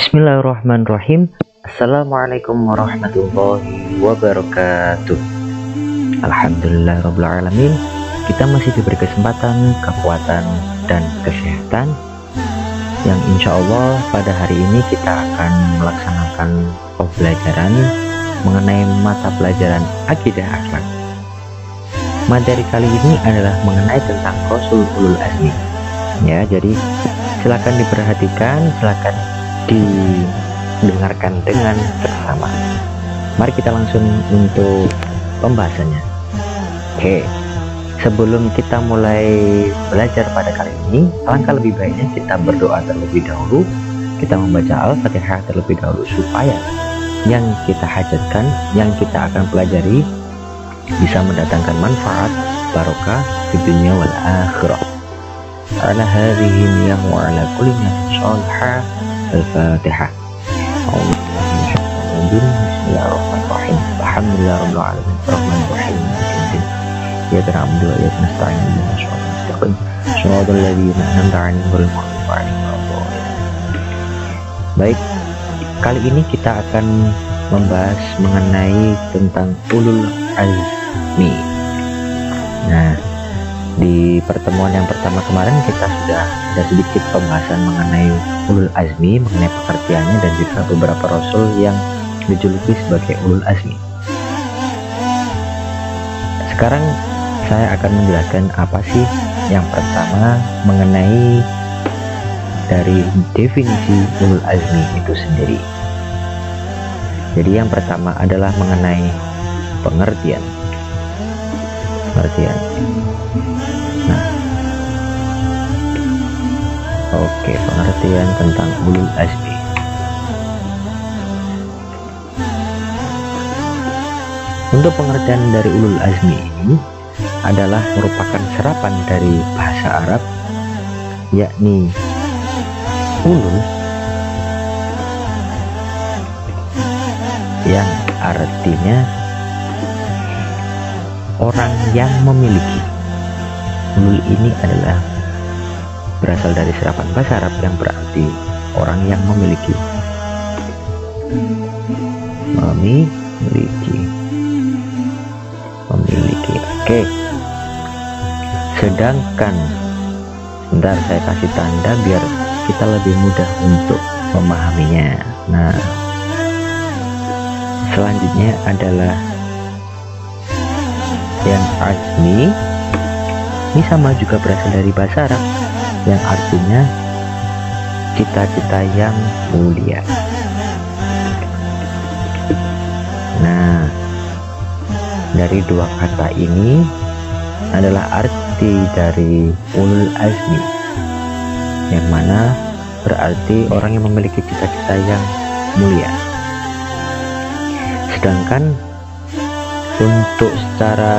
Bismillahirrahmanirrahim. Assalamualaikum warahmatullahi wabarakatuh. Alhamdulillah rabbil alamin. Kita masih diberi kesempatan, kekuatan, dan kesehatan yang insya Allah pada hari ini kita akan melaksanakan pembelajaran mengenai mata pelajaran akidah akhlak. Materi kali ini adalah mengenai tentang Rasul Ulul Azmi. Ya, jadi silakan diperhatikan, silakan didengarkan dengan seksama. Mari kita langsung untuk pembahasannya. Oke, sebelum kita mulai belajar pada kali ini, alangkah lebih baiknya kita berdoa terlebih dahulu. Kita membaca Al-Fatihah terlebih dahulu supaya yang kita hajatkan, yang kita akan pelajari bisa mendatangkan manfaat barokah di dunia wal akhirah. Ala hadhihi niyyah wa ala kulli niyatin shalihah. Al-Fatihah. Bismillahirrahmanirrahim. Alhamdulillahirabbil alamin. Arrahmanir rahim. Ya na'budu wa iyyaka nasta'in. Ihdinas siratal mustaqim. Shiratal ladzina an'amta 'alaihim ghairil maghdubi 'alaihim waladdallin. Baik, kali ini kita akan membahas mengenai tentang Ulul Azmi. Nah, di pertemuan yang pertama kemarin kita sudah ada sedikit pembahasan mengenai Ulul Azmi, mengenai pengertiannya dan juga beberapa rasul yang dijuluki sebagai Ulul Azmi. Sekarang saya akan menjelaskan apa sih yang pertama mengenai dari definisi Ulul Azmi itu sendiri. Jadi yang pertama adalah mengenai pengertian. Nah, oke, pengertian tentang Ulul Azmi. Untuk pengertian dari Ulul Azmi ini adalah merupakan serapan dari bahasa Arab, yakni ulul, yang artinya orang yang memiliki. Ulul ini adalah berasal dari serapan bahasa Arab yang berarti orang yang memiliki. Oke, sedangkan sebentar saya kasih tanda biar kita lebih mudah untuk memahaminya. Nah, selanjutnya adalah yang azmi. Ini sama juga berasal dari bahasa Arab yang artinya cita-cita yang mulia. Nah, dari dua kata ini adalah arti dari Ulul Azmi, yang mana berarti orang yang memiliki cita-cita yang mulia. Sedangkan untuk secara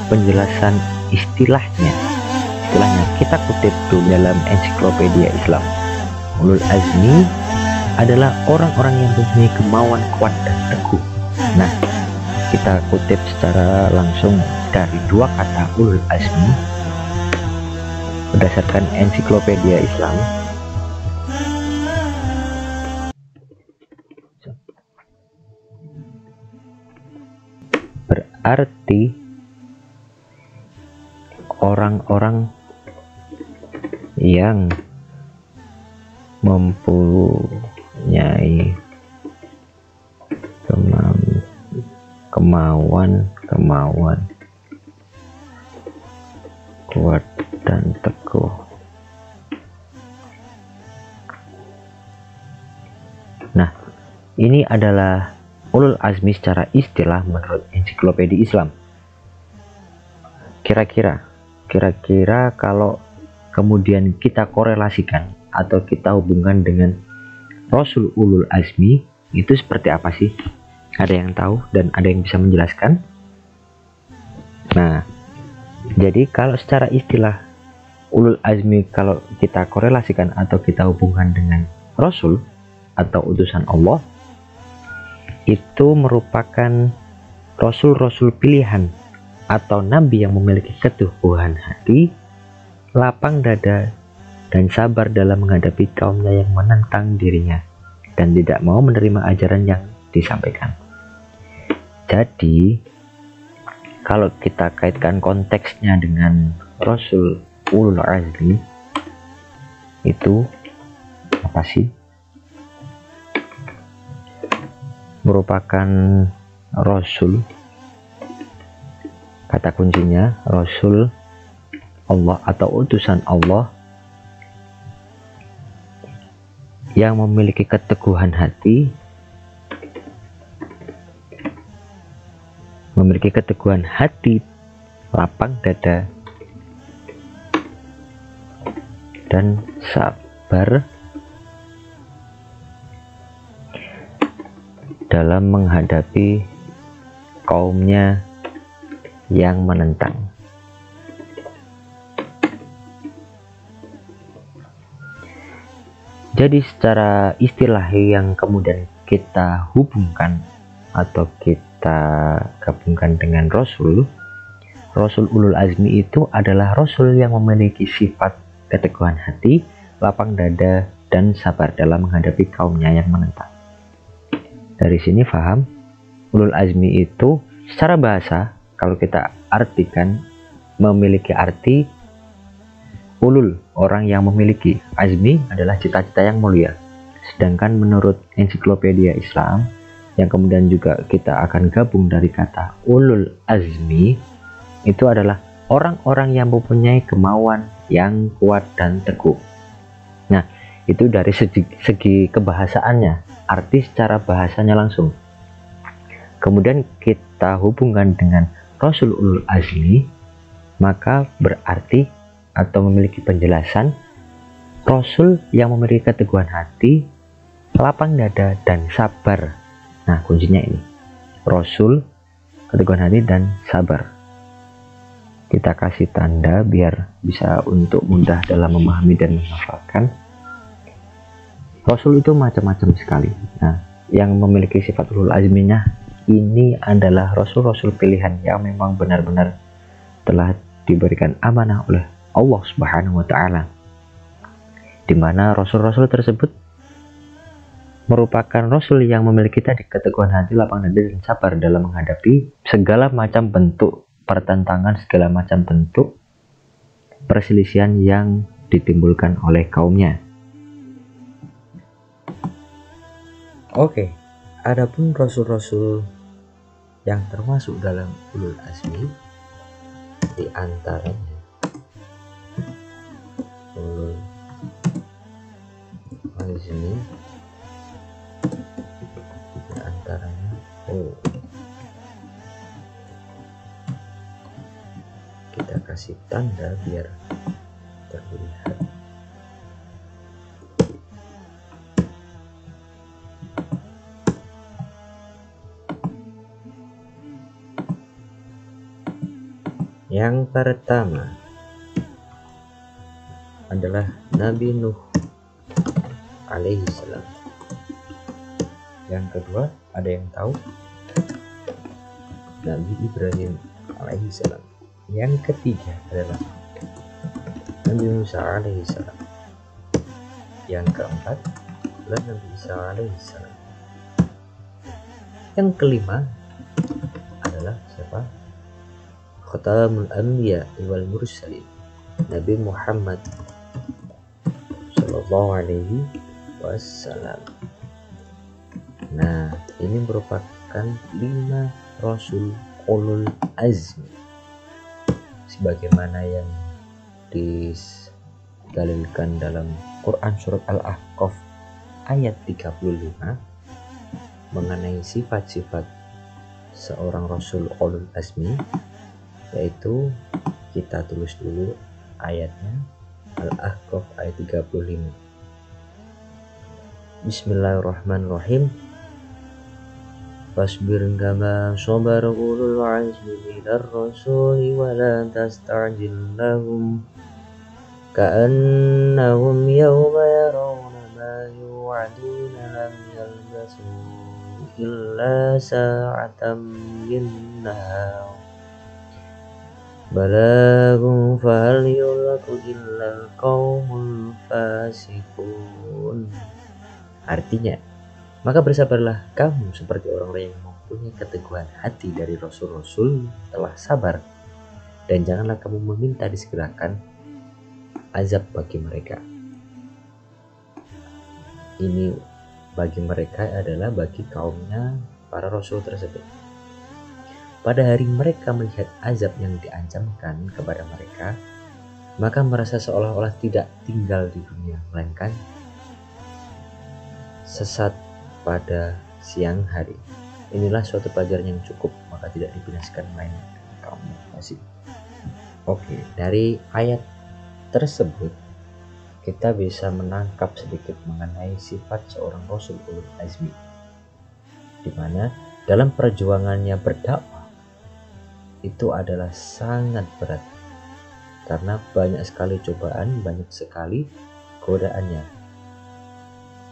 penjelasan istilahnya kita kutip tuh dalam ensiklopedia Islam. Ulul Azmi adalah orang-orang yang mempunyai kemauan kuat dan teguh. Nah, kita kutip secara langsung dari dua kata Ulul Azmi berdasarkan ensiklopedia Islam. Berarti orang-orang yang mempunyai kemauan kuat dan teguh. Nah, ini adalah Ulul Azmi secara istilah menurut ensiklopedia Islam. Kira-kira kalau kemudian kita korelasikan atau kita hubungkan dengan Rasul Ulul Azmi, itu seperti apa sih? Ada yang tahu dan ada yang bisa menjelaskan? Nah, jadi kalau secara istilah Ulul Azmi, kalau kita korelasikan atau kita hubungkan dengan Rasul atau utusan Allah, itu merupakan Rasul-Rasul pilihan atau Nabi yang memiliki keteguhan hati, lapang dada, dan sabar dalam menghadapi kaumnya yang menentang dirinya dan tidak mau menerima ajaran yang disampaikan. Jadi kalau kita kaitkan konteksnya dengan Rasul Ulul Azmi, itu apa sih? Merupakan Rasul, kata kuncinya Rasul Allah atau utusan Allah yang memiliki keteguhan hati, lapang dada, dan sabar dalam menghadapi kaumnya yang menentang. Jadi secara istilah yang kemudian kita hubungkan atau kita gabungkan dengan Rasul Ulul Azmi itu adalah Rasul yang memiliki sifat keteguhan hati, lapang dada, dan sabar dalam menghadapi kaumnya yang menentang. Dari sini paham, Ulul Azmi itu secara bahasa kalau kita artikan memiliki arti ulul, orang yang memiliki. Azmi adalah cita-cita yang mulia. Sedangkan menurut ensiklopedia Islam yang kemudian juga kita akan gabung dari kata ulul azmi, itu adalah orang-orang yang mempunyai kemauan yang kuat dan teguh. Nah, itu dari segi kebahasaannya, arti secara bahasanya langsung. Kemudian kita hubungkan dengan Rasul Ulul Azmi, maka berarti atau memiliki penjelasan Rasul yang memiliki keteguhan hati, lapang dada, dan sabar. Nah, kuncinya ini Rasul, keteguhan hati, dan sabar. Kita kasih tanda biar bisa untuk mudah dalam memahami dan menghafalkan. Rasul itu macam-macam sekali. Nah, yang memiliki sifat ulul azminya ini adalah rasul-rasul pilihan yang memang benar-benar telah diberikan amanah oleh Allah Subhanahu wa Ta'ala, di mana rasul-rasul tersebut merupakan rasul yang memiliki tadi keteguhan hati, lapang dada, dan sabar dalam menghadapi segala macam bentuk pertentangan, segala macam bentuk perselisihan yang ditimbulkan oleh kaumnya. Oke, adapun rasul-rasul yang termasuk dalam ulul azmi, di antaranya ulul azmi, di antaranya kita kasih tanda biar terlihat. Yang pertama adalah Nabi Nuh alaihi salam. Yang kedua, ada yang tahu? Nabi Ibrahim alaihi salam. Yang ketiga adalah Nabi Musa alaihi salam. Yang keempat adalah Nabi Isa alaihi salam. Yang kelima adalah siapa? Khatamul Anbiya wal Mursalin, Nabi Muhammad sallallahu alaihi wasallam. Nah, ini merupakan 5 rasul ulul azmi sebagaimana yang didalilkan dalam Quran surat Al-Ahqaf ayat 35 mengenai sifat-sifat seorang rasul ulul azmi, yaitu kita tulis dulu ayatnya, Al-Ahqaf ayat 35. Bismillahirrahmanirrahim. Fasbir kama sabara ulul azmi minar rasuli wa la tasta'jil lahum ka'annahum yawma yarawna ma yu'aduna lam yalbasu illa sa'atan min nahar. Balagum fahal yulaku illal qaumul fasiqun. Artinya, maka bersabarlah kamu seperti orang-orang yang mempunyai keteguhan hati dari rasul-rasul telah sabar, dan janganlah kamu meminta disegerakan azab bagi mereka. Ini bagi mereka adalah bagi kaumnya para rasul tersebut. Pada hari mereka melihat azab yang diancamkan kepada mereka, maka merasa seolah-olah tidak tinggal di dunia, melainkan sesat pada siang hari. Inilah suatu pelajaran yang cukup, maka tidak dibinasakan melainkan kaum fasik. Oke, dari ayat tersebut kita bisa menangkap sedikit mengenai sifat seorang Rasul ulul azmi, di mana dalam perjuangannya berdakwah itu adalah sangat berat, karena banyak sekali cobaan, banyak sekali godaannya.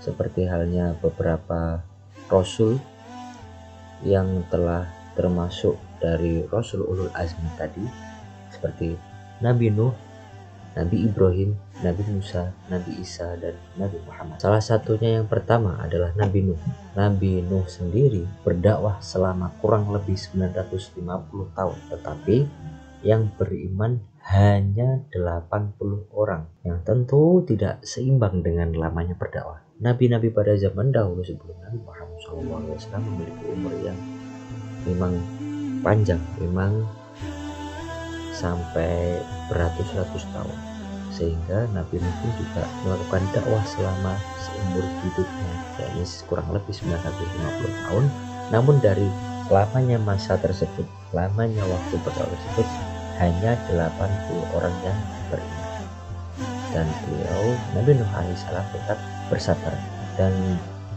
Seperti halnya beberapa Rasul yang telah termasuk dari Rasul ulul azmi tadi, seperti Nabi Nuh, Nabi Ibrahim, Nabi Musa, Nabi Isa, dan Nabi Muhammad. Salah satunya yang pertama adalah Nabi Nuh. Nabi Nuh sendiri berdakwah selama kurang lebih 950 tahun, tetapi yang beriman hanya 80 orang, yang tentu tidak seimbang dengan lamanya berdakwah. Nabi-nabi pada zaman dahulu sebelum Nabi Muhammad SAW memiliki umur yang memang panjang, memang sampai beratus-ratus tahun, sehingga Nabi Nuh pun juga melakukan dakwah selama seumur hidupnya, yakni kurang lebih 950 tahun. Namun dari lamanya masa tersebut, lamanya waktu berdakwah tersebut, hanya 80 orang yang beriman, dan beliau Nabi Nuh alaihissalam tetap bersabar dan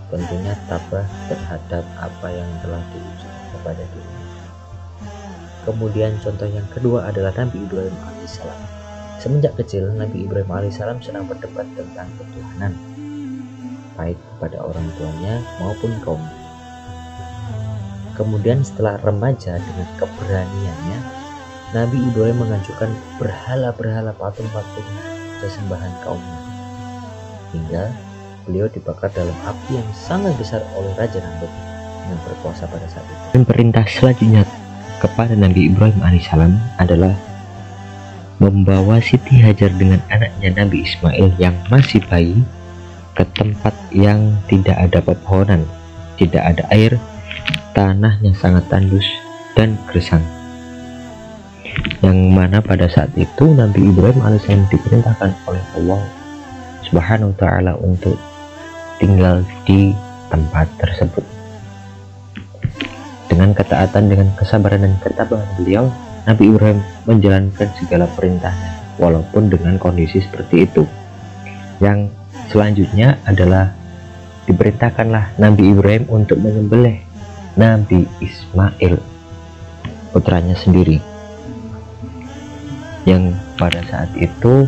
tentunya tabah terhadap apa yang telah diucapkan kepada dirinya. Kemudian contoh yang kedua adalah Nabi Ibrahim alaihissalam. Semenjak kecil Nabi Ibrahim alaihissalam senang berdebat tentang ketuhanan, baik kepada orang tuanya maupun kaumnya. Kemudian setelah remaja, dengan keberaniannya Nabi Ibrahim mengajukan berhala-berhala, patung-patung sesembahan kaumnya, hingga beliau dibakar dalam api yang sangat besar oleh Raja Namrud yang berkuasa pada saat itu. Dan perintah selanjutnya kepada Nabi Ibrahim alaihissalam adalah membawa Siti Hajar dengan anaknya Nabi Ismail yang masih bayi ke tempat yang tidak ada pepohonan, tidak ada air, tanahnya sangat tandus dan gersang, yang mana pada saat itu Nabi Ibrahim alaihissalam diperintahkan oleh Allah Subhanahu wa ta'ala untuk tinggal di tempat tersebut. Dengan ketaatan, dengan kesabaran dan ketabahan beliau, Nabi Ibrahim menjalankan segala perintahnya walaupun dengan kondisi seperti itu. Yang selanjutnya adalah diperintahkanlah Nabi Ibrahim untuk menyembelih Nabi Ismail, putranya sendiri, yang pada saat itu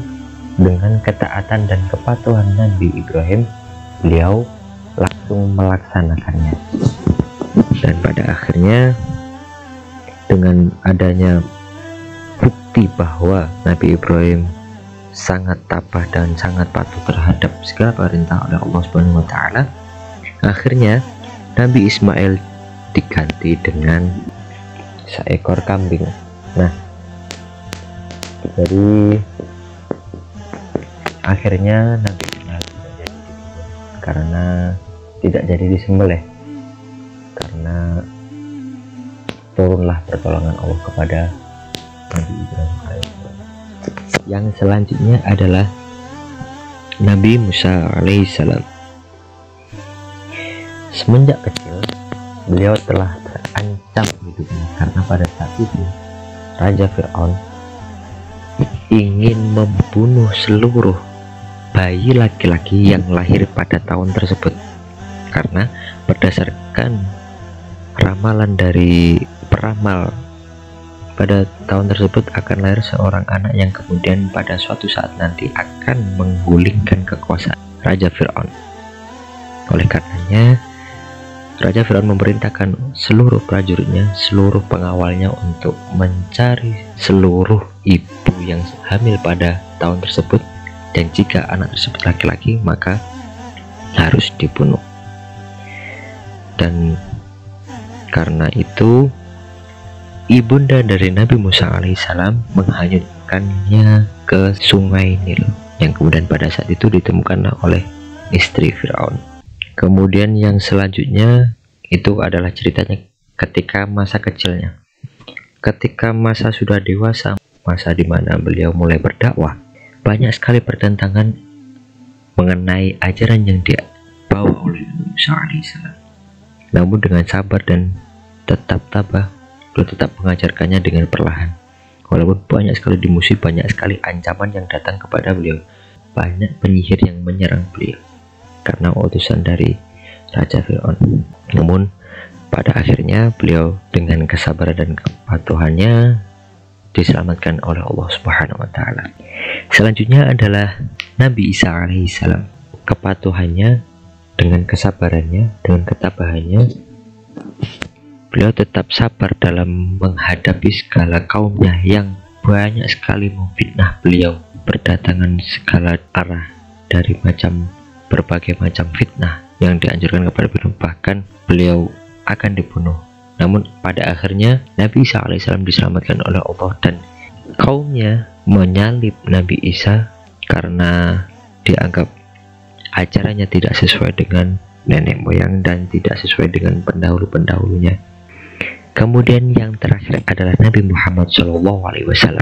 dengan ketaatan dan kepatuhan Nabi Ibrahim, beliau langsung melaksanakannya. Dan pada akhirnya dengan adanya bukti bahwa Nabi Ibrahim sangat tabah dan sangat patuh terhadap segala perintah oleh Allah Subhanahu wa ta'ala, akhirnya Nabi Ismail diganti dengan seekor kambing. Nah, dari akhirnya Nabi Ismail tidak jadi disembelih, karena tidak jadi disembelih karena turunlah pertolongan Allah kepada Nabi Ibrahim alaihissalam. Yang selanjutnya adalah Nabi Musa alaihissalam. Semenjak kecil beliau telah terancam hidupnya, karena pada saat itu Raja Fir'aun ingin membunuh seluruh bayi laki-laki yang lahir pada tahun tersebut, karena berdasarkan ramalan dari peramal, pada tahun tersebut akan lahir seorang anak yang kemudian pada suatu saat nanti akan menggulingkan kekuasaan Raja Fir'aun. Oleh karenanya Raja Firaun memerintahkan seluruh prajuritnya, seluruh pengawalnya untuk mencari seluruh ibu yang hamil pada tahun tersebut, dan jika anak tersebut laki-laki maka harus dibunuh. Dan karena itu ibunda dari Nabi Musa alaihissalam menghanyutkannya ke sungai Nil, yang kemudian pada saat itu ditemukan oleh istri Firaun. Kemudian yang selanjutnya itu adalah ceritanya ketika masa kecilnya. Ketika masa sudah dewasa, masa di mana beliau mulai berdakwah, banyak sekali pertentangan mengenai ajaran yang dibawa oleh Nabi Musa alaihissalam. Namun dengan sabar dan tetap tabah, beliau tetap mengajarkannya dengan perlahan. Walaupun banyak sekali dimusuhi, banyak sekali ancaman yang datang kepada beliau, banyak penyihir yang menyerang beliau karena utusan dari Raja Firaun. Namun pada akhirnya beliau dengan kesabaran dan kepatuhannya diselamatkan oleh Allah Subhanahu wa taala. Selanjutnya adalah Nabi Isa alaihissalam. Kepatuhannya dengan kesabarannya, dengan ketabahannya, beliau tetap sabar dalam menghadapi segala kaumnya yang banyak sekali memfitnah beliau, berdatangan segala arah dari berbagai macam fitnah yang dianjurkan kepada beliau, bahkan beliau akan dibunuh. Namun pada akhirnya Nabi Isa alaihissalam diselamatkan oleh Allah, dan kaumnya menyalib Nabi Isa karena dianggap ajarannya tidak sesuai dengan nenek moyang dan tidak sesuai dengan pendahulu-pendahulunya. Kemudian yang terakhir adalah Nabi Muhammad SAW.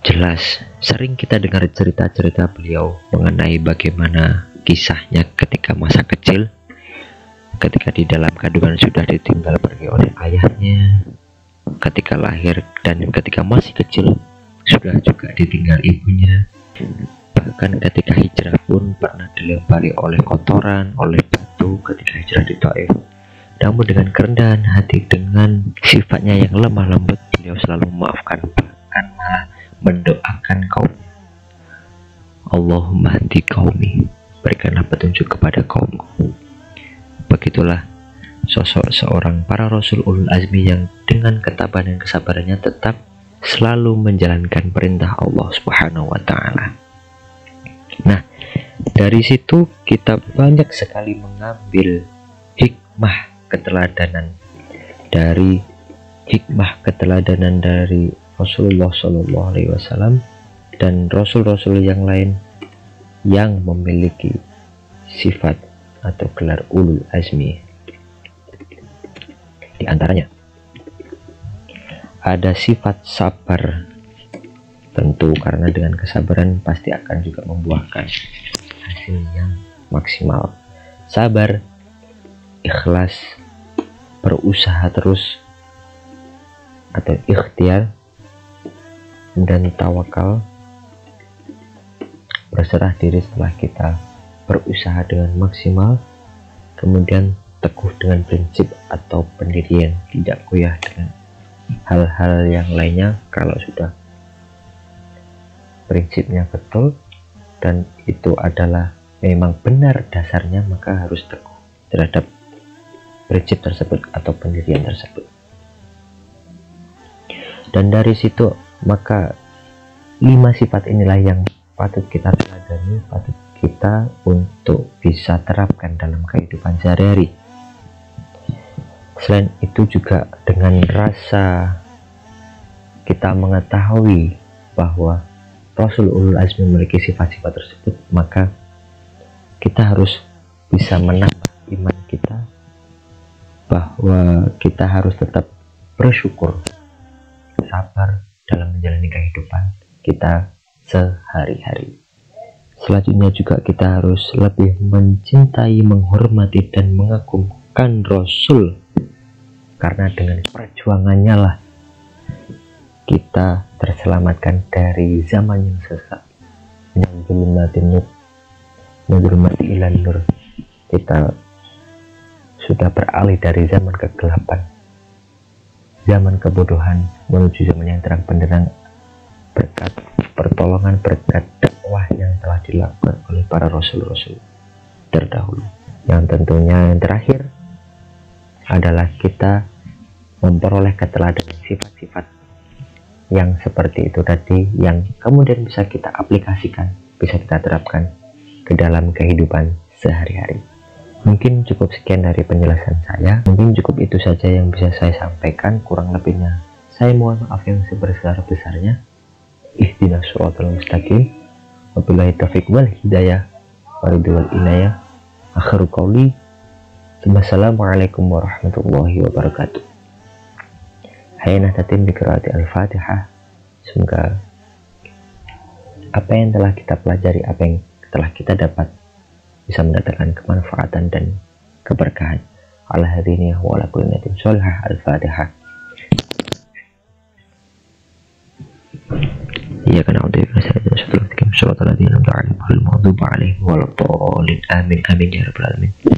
Jelas sering kita dengar cerita-cerita beliau mengenai bagaimana kisahnya ketika masa kecil, ketika di dalam kandungan sudah ditinggal pergi oleh ayahnya, ketika lahir dan ketika masih kecil sudah juga ditinggal ibunya. Bahkan ketika hijrah pun pernah dilempari oleh kotoran, oleh batu ketika hijrah di Taif. Namun dengan kerendahan hati, dengan sifatnya yang lemah lembut, beliau selalu memaafkan, bahkan malah mendoakan kaumnya. Allahumma hdi qaumi, berikanlah petunjuk kepada kaumku. Begitulah sosok seorang para rasul ulul azmi yang dengan ketabahan dan kesabarannya tetap selalu menjalankan perintah Allah Subhanahu wa taala. Nah, dari situ kita banyak sekali mengambil hikmah keteladanan dari Rasulullah SAW dan rasul-rasul yang lain yang memiliki sifat atau gelar ulul azmi. Di antaranya ada sifat sabar. Tentu karena dengan kesabaran pasti akan juga membuahkan hasil yang maksimal. Sabar, ikhlas, berusaha terus atau ikhtiar, dan tawakal, berserah diri setelah kita berusaha dengan maksimal, kemudian teguh dengan prinsip atau pendirian, tidak goyah dengan hal-hal yang lainnya. Kalau sudah prinsipnya betul dan itu adalah memang benar dasarnya, maka harus teguh terhadap prinsip tersebut atau pendirian tersebut. Dan dari situ maka 5 sifat inilah yang patut kita teladani, patut kita untuk bisa terapkan dalam kehidupan sehari-hari. Selain itu juga dengan rasa kita mengetahui bahwa Rasul ulul azmi memiliki sifat-sifat tersebut, maka kita harus bisa menambah iman kita bahwa kita harus tetap bersyukur, sabar dalam menjalani kehidupan kita sehari-hari. Selanjutnya juga kita harus lebih mencintai, menghormati, dan mengagungkan Rasul, karena dengan perjuangannya lah kita terselamatkan dari zaman yang sesat, yang zulmatin ilan nur. Kita sudah beralih dari zaman kegelapan, zaman kebodohan, menuju zaman yang terang benderang berkat pertolongan, berkat dakwah yang telah dilakukan oleh para rasul-rasul terdahulu. Yang tentunya yang terakhir adalah kita memperoleh keteladanan sifat-sifat yang seperti itu tadi, yang kemudian bisa kita aplikasikan, bisa kita terapkan ke dalam kehidupan sehari-hari. Mungkin cukup sekian dari penjelasan saya, mungkin cukup itu saja yang bisa saya sampaikan. Kurang lebihnya saya mohon maaf yang sebesar-besarnya. Ihdinas shiratal mustaqim, wabillahi taufiq wal hidayah, waridul inayah. Akhir qauli, wassalamualaikum warahmatullahi wabarakatuh. Hayna tatim biqiraati al-Fatihah. Semoga apa yang telah kita pelajari, apa yang telah kita dapat, bisa mendatangkan kemanfaatan dan keberkahan. Ala hadiniya wa ala kulli niyatin sholihah. Al-Fatihah. Iyyaka na'budu wa iyyaka nasta'in. Ihdinas siratal ladzina an'amta 'alaihim ghairil maghdubi 'alaihim waladdallin. Amin amin ya rabbal alamin.